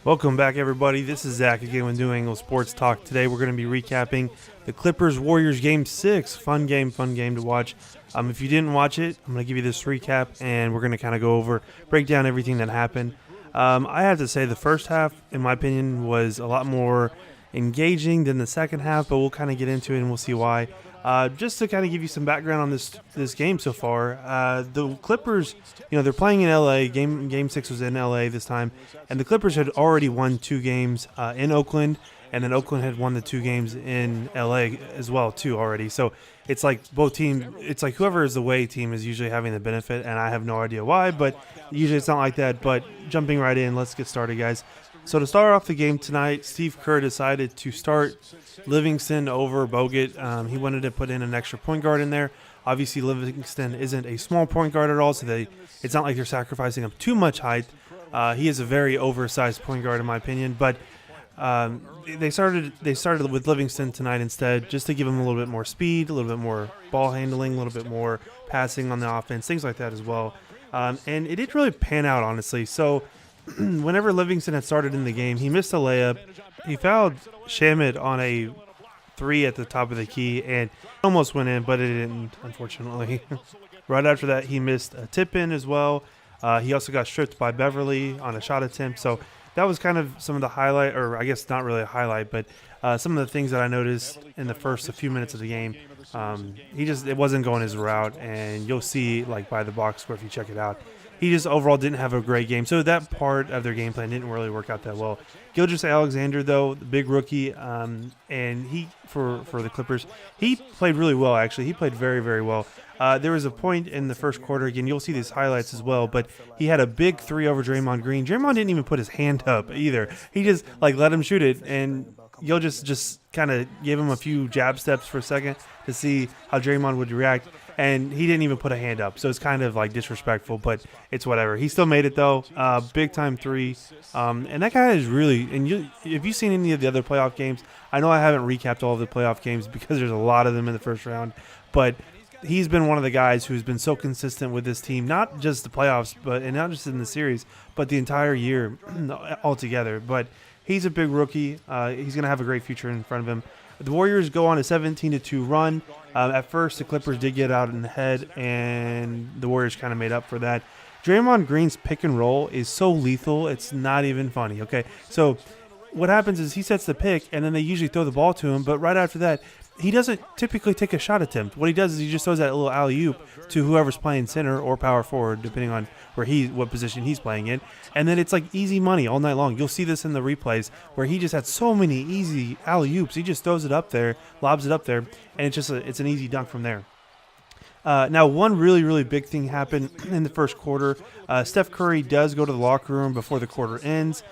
Welcome back, everybody. This is Zach again with New Angle Sports Talk. Today we're going to be recapping the Clippers-Warriors Game 6. Fun game to watch. If you didn't watch it, I'm going to give you this recap, and we're going to kind of go over, break down everything that happened. I have to say the first half, in my opinion, was a lot more engaging than the second half, but we'll kind of get into it and we'll see why. Just to kind of give you some background on this game so far, the Clippers, they're playing in LA. Game 6 was in LA this time, and the Clippers had already won 2 games in Oakland, and then Oakland had won the 2 games in LA as well too already. So it's like both teams. It's like whoever is the away team is usually having the benefit, and I have no idea why, but usually it's not like that. But jumping right in, let's get started, guys. So to start off the game tonight, Steve Kerr decided to start Livingston over Bogut. He wanted to put in an extra point guard in there. Obviously, Livingston isn't a small point guard at all, so it's not like they're sacrificing him too much height. He is a very oversized point guard, in my opinion. But they started with Livingston tonight instead, just to give him a little bit more speed, a little bit more ball handling, a little bit more passing on the offense, things like that as well. And it didn't really pan out, honestly. So whenever Livingston had started in the game, he missed a layup. He fouled Shamit on a 3 at the top of the key and almost went in, but it didn't, unfortunately. Right after that, he missed a tip-in as well. He also got stripped by Beverly on a shot attempt. So that was kind of some of the highlight, or I guess not really a highlight, but some of the things that I noticed in the first few minutes of the game. It wasn't going his route, and you'll see like by the box score if you check it out. He just overall didn't have a great game. So that part of their game plan didn't really work out that well. Gilgeous-Alexander, though, the big rookie, and he, for the Clippers, he played really well, actually. He played very, very well. There was a point in the first quarter, again, you'll see these highlights as well, but he had a big 3 over Draymond Green. Draymond didn't even put his hand up either. He just, let him shoot it, and Gilgeous just kind of gave him a few jab steps for a second to see how Draymond would react. And he didn't even put a hand up, so it's kind of disrespectful, but it's whatever. He still made it though, big time 3, and that guy is really. And if you've seen any of the other playoff games, I know I haven't recapped all of the playoff games because there's a lot of them in the first round, but he's been one of the guys who's been so consistent with this team, not just the playoffs, and not just in the series, but the entire year altogether. But he's a big rookie. He's gonna have a great future in front of him. The Warriors go on a 17-2 run. At first, the Clippers did get out in the head, and the Warriors kind of made up for that. Draymond Green's pick and roll is so lethal, it's not even funny, okay? So what happens is he sets the pick, and then they usually throw the ball to him, but right after that, he doesn't typically take a shot attempt. What he does is he just throws that little alley-oop to whoever's playing center or power forward, depending on what position he's playing in. And then it's like easy money all night long. You'll see this in the replays where he just had so many easy alley-oops. He just throws it up there, lobs it up there, and it's an easy dunk from there. Now, one really, really big thing happened in the first quarter. Steph Curry does go to the locker room before the quarter ends.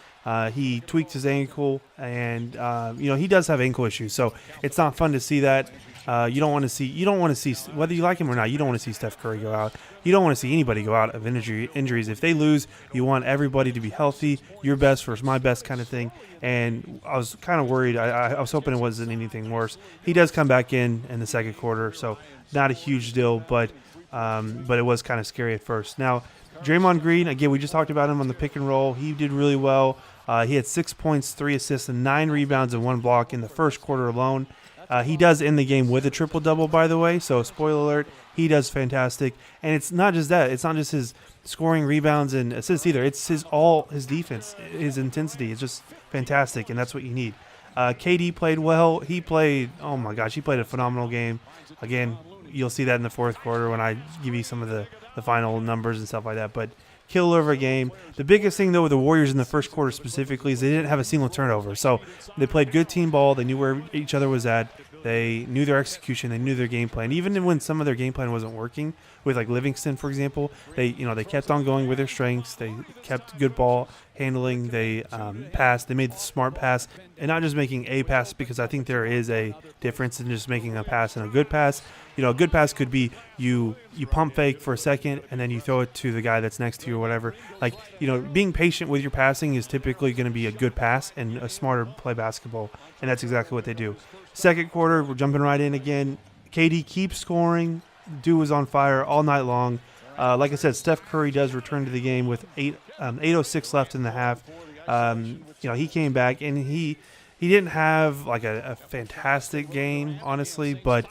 He tweaked his ankle, and he does have ankle issues, so it's not fun to see that. You don't want to see whether you like him or not. You don't want to see Steph Curry go out. You don't want to see anybody go out of injuries. If they lose, you want everybody to be healthy. Your best versus my best kind of thing. And I was kind of worried. I was hoping it wasn't anything worse. He does come back in the second quarter, so not a huge deal, but it was kind of scary at first. Now, Draymond Green, again, we just talked about him on the pick and roll. He did really well. He had 6 points, 3 assists, and 9 rebounds and 1 block in the first quarter alone. He does end the game with a triple-double, by the way, so spoiler alert, he does fantastic. And it's not just that. It's not just his scoring, rebounds, and assists either. It's his defense, his intensity. It's just fantastic, and that's what you need. KD played well. He played a phenomenal game. Again, you'll see that in the fourth quarter when I give you some of the final numbers and stuff like that. But killer of a game. The biggest thing, though, with the Warriors in the first quarter specifically is they didn't have a single turnover. So they played good team ball. They knew where each other was at. They knew their execution. They knew their game plan. Even when some of their game plan wasn't working, with like Livingston, for example, they kept on going with their strengths. They kept good ball handling. They passed. They made the smart pass, and not just making a pass, because I think there is a difference in just making a pass and a good pass. A good pass could be you pump fake for a second and then you throw it to the guy that's next to you or whatever. Being patient with your passing is typically going to be a good pass and a smarter play basketball, and that's exactly what they do. Second quarter, we're jumping right in again. KD keeps scoring. Dude was on fire all night long. Like I said, Steph Curry does return to the game with 8:06 left in the half. He came back and he didn't have like a fantastic game, honestly, but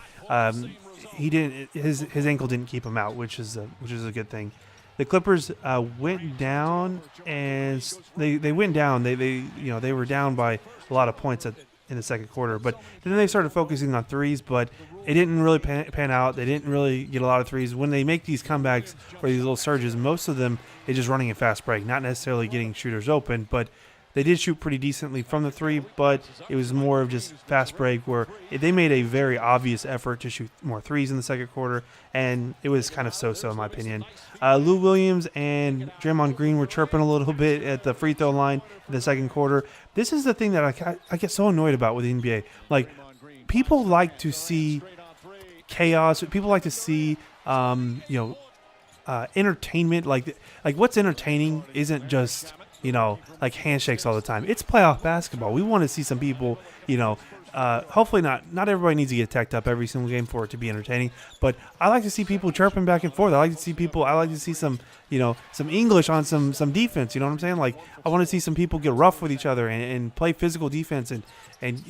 he didn't his ankle didn't keep him out, which is a good thing. The Clippers went down, and they went down. They were down by a lot of points in the second quarter, but then they started focusing on threes, but it didn't really pan out. They didn't really get a lot of threes. When they make these comebacks or these little surges, most of them is just running a fast break, not necessarily getting shooters open, but they did shoot pretty decently from the three, but it was more of just fast break where they made a very obvious effort to shoot more threes in the second quarter, and it was kind of so-so in my opinion. Lou Williams and Draymond Green were chirping a little bit at the free throw line in the second quarter. This is the thing that I get so annoyed about with the NBA. Like, people like to see chaos. People like to see, entertainment. Like what's entertaining isn't just like handshakes all the time. It's playoff basketball. We want to see some people, hopefully not everybody needs to get teched up every single game for it to be entertaining, but I like to see people chirping back and forth. I like to see some English on some defense, you know what I'm saying? Like, I want to see some people get rough with each other and play physical defense and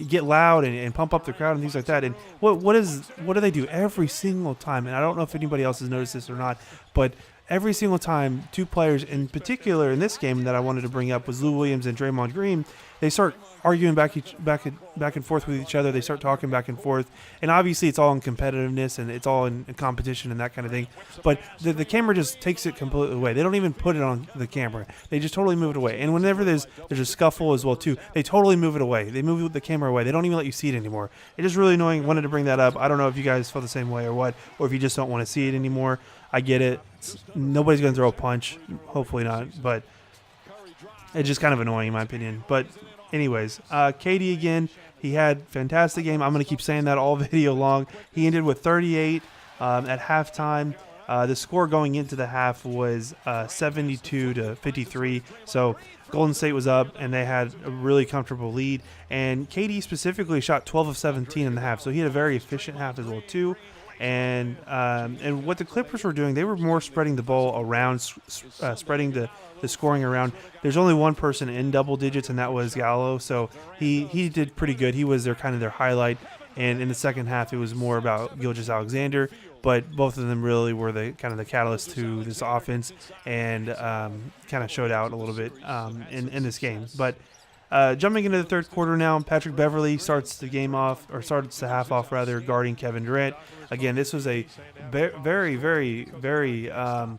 get loud and pump up the crowd and things like that. And what do they do every single time? And I don't know if anybody else has noticed this or not, but every single time, two players in particular in this game that I wanted to bring up was Lou Williams and Draymond Green. They start arguing back and forth with each other. They start talking back and forth, and obviously it's all in competitiveness and it's all in competition and that kind of thing. But the camera just takes it completely away. They don't even put it on the camera. They just totally move it away. And whenever there's a scuffle as well too, they totally move it away. They move the camera away. They don't even let you see it anymore. It is really annoying. Wanted to bring that up. I don't know if you guys feel the same way or what, or if you just don't want to see it anymore. I get it. Nobody's going to throw a punch. Hopefully not. But it's just kind of annoying in my opinion. But anyways, KD again, he had fantastic game. I'm going to keep saying that all video long. He ended with 38 at halftime. The score going into the half was 72-53. So Golden State was up, and they had a really comfortable lead. And KD specifically shot 12 of 17 in the half. So he had a very efficient half as well too. And what the Clippers were doing, they were more spreading the ball around, spreading the scoring around. There's only one person in double digits, and that was Gallo. So he did pretty good. He was their highlight. And in the second half, it was more about Gilgeous-Alexander. But both of them really were the catalyst to this offense, and kind of showed out a little bit in this game. But jumping into the third quarter now, Patrick Beverley starts the half off guarding Kevin Durant. Again, this was a very, very, very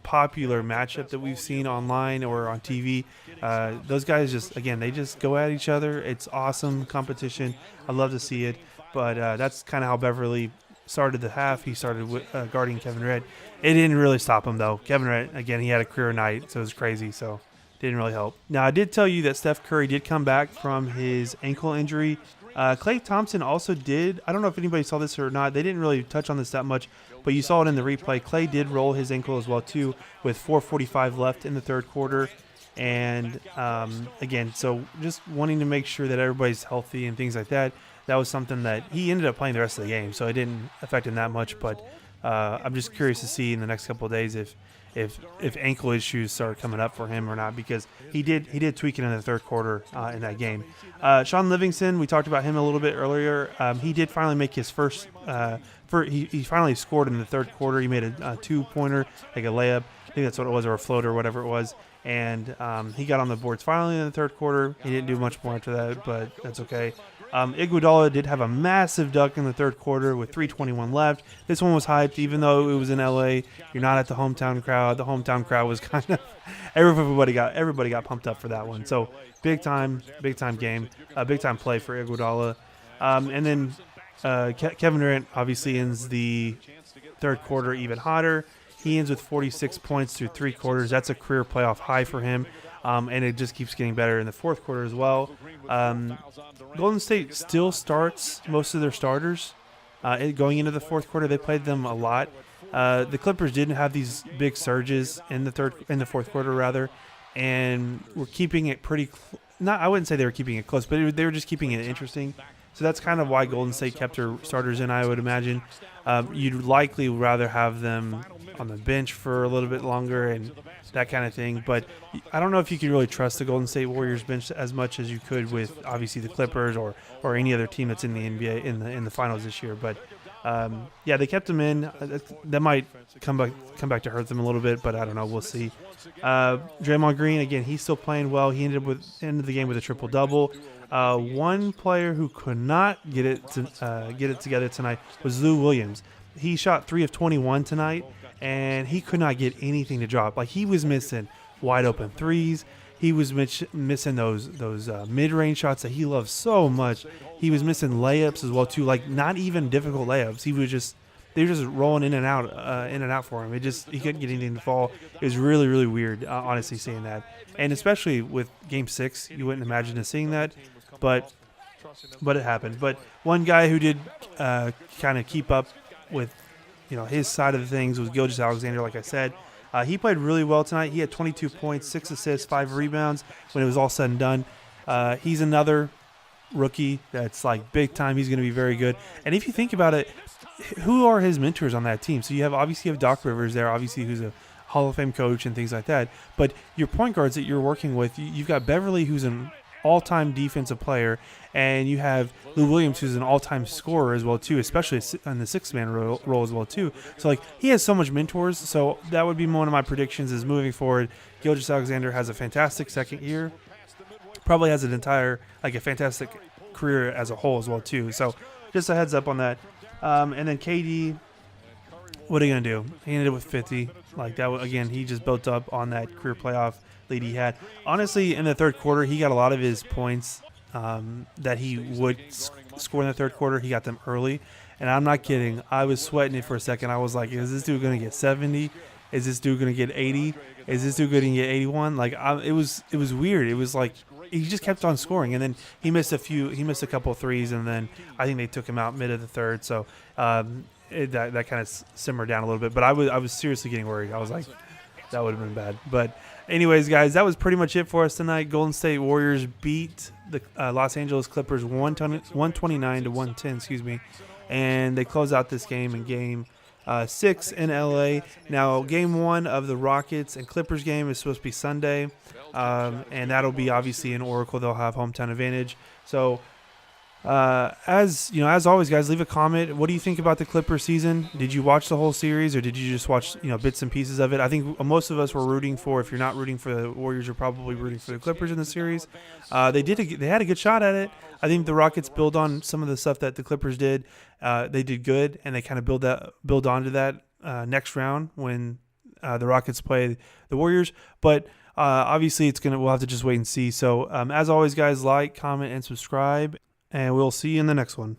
popular matchup that we've seen online or on TV. Those guys they just go at each other. It's awesome competition. I love to see it. But that's kind of how Beverley started the half. He started guarding Kevin Durant. It didn't really stop him, though. Kevin Durant, again, he had a career night, so it was crazy. So didn't really help. Now, I did tell you that Steph Curry did come back from his ankle injury. Klay Thompson also did. I don't know if anybody saw this or not. They didn't really touch on this that much, but you saw it in the replay. Klay did roll his ankle as well, too, with 4:45 left in the third quarter. And, again, so just wanting to make sure that everybody's healthy and things like that. That was something that he ended up playing the rest of the game, so it didn't affect him that much. But I'm just curious to see in the next couple of days if ankle issues start coming up for him or not, because he did tweak it in the third quarter in that game. Sean Livingston, we talked about him a little bit earlier. He did finally make his first. He finally scored in the third quarter. He made a two-pointer, like a layup. I think that's what it was, or a floater, or whatever it was. And he got on the boards finally in the third quarter. He didn't do much more after that, but that's okay. Iguodala did have a massive dunk in the third quarter with 3:21 left. This one was hyped, even though it was in LA. You're not at the hometown crowd. The hometown crowd was kind of everybody got pumped up for that one. So big time game, big time play for Iguodala. And then Kevin Durant obviously ends the third quarter even hotter. He ends with 46 points through three quarters. That's a career playoff high for him. And it just keeps getting better in the fourth quarter as well. Golden State still starts most of their starters going into the fourth quarter. They played them a lot. The Clippers didn't have these big surges in the fourth quarter, and were keeping it pretty. I wouldn't say they were keeping it close, but they were just keeping it interesting. So that's kind of why Golden State kept their starters in, I would imagine. You'd likely rather have them on the bench for a little bit longer and that kind of thing. But I don't know if you can really trust the Golden State Warriors bench as much as you could with obviously the Clippers or any other team that's in the NBA in the finals this year. But yeah, they kept him in. That might come back to hurt them a little bit, but I don't know. We'll see. Draymond Green, again, he's still playing well. He ended the game with a triple-double. One player who could not get it together tonight was Lou Williams. He shot 3 of 21 tonight, and he could not get anything to drop. Like, he was missing wide open threes. He was missing those mid-range shots that he loves so much. He was missing layups as well too. Like, not even difficult layups. They were just rolling in and out for him. He couldn't get anything to fall. It was really, really weird, honestly, seeing that. And especially with Game 6, you wouldn't imagine us seeing that, but it happened. But one guy who did kind of keep up with his side of the things was Gilgeous-Alexander. Like I said, he played really well tonight. He had 22 points, 6 assists, 5 rebounds when it was all said and done. He's another rookie that's like big time. He's going to be very good. And if you think about it, who are his mentors on that team? So you have Doc Rivers there, obviously, who's a Hall of Fame coach and things like that. But your point guards that you're working with, you've got Beverly, who's an all-time defensive player, and you have Lou Williams, who's an all-time scorer as well too, especially in the six-man role as well too. So like, he has so much mentors. So that would be one of my predictions is moving forward. Gilgeous-Alexander has a fantastic second year, probably has an entire a fantastic career as a whole as well too. So just a heads up on that. And then KD, what are you gonna do? He ended with 50. Like that again, he just built up on that career playoff lead he had. Honestly, in the third quarter, he got a lot of his points that he would score in the third quarter. He got them early, and I'm not kidding. I was sweating it for a second. I was like, is this dude gonna get 70? Is this dude gonna get 80? Is this dude gonna get 81? Like it was weird. It was like he just kept on scoring, and then he missed a couple of threes, and then I think they took him out mid of the third. So that kind of simmered down a little bit. But I was seriously getting worried. I was like, that would have been bad. But anyways, guys, that was pretty much it for us tonight. Golden State Warriors beat the Los Angeles Clippers 129 to 110. Excuse me, and they close out this game in Game 6 in LA. Now, Game 1 of the Rockets and Clippers game is supposed to be Sunday, and that'll be obviously in Oracle. They'll have hometown advantage. So, as always, guys, leave a comment. What do you think about the Clippers season? Did you watch the whole series, or did you just watch bits and pieces of it? I think most of us were rooting for. If you're not rooting for the Warriors, you're probably rooting for the Clippers in the series. They had a good shot at it. I think the Rockets build on some of the stuff that the Clippers did. They did good, and they kind of build onto that next round when the Rockets play the Warriors. But obviously, we'll have to just wait and see. So as always, guys, like, comment, and subscribe, and we'll see you in the next one.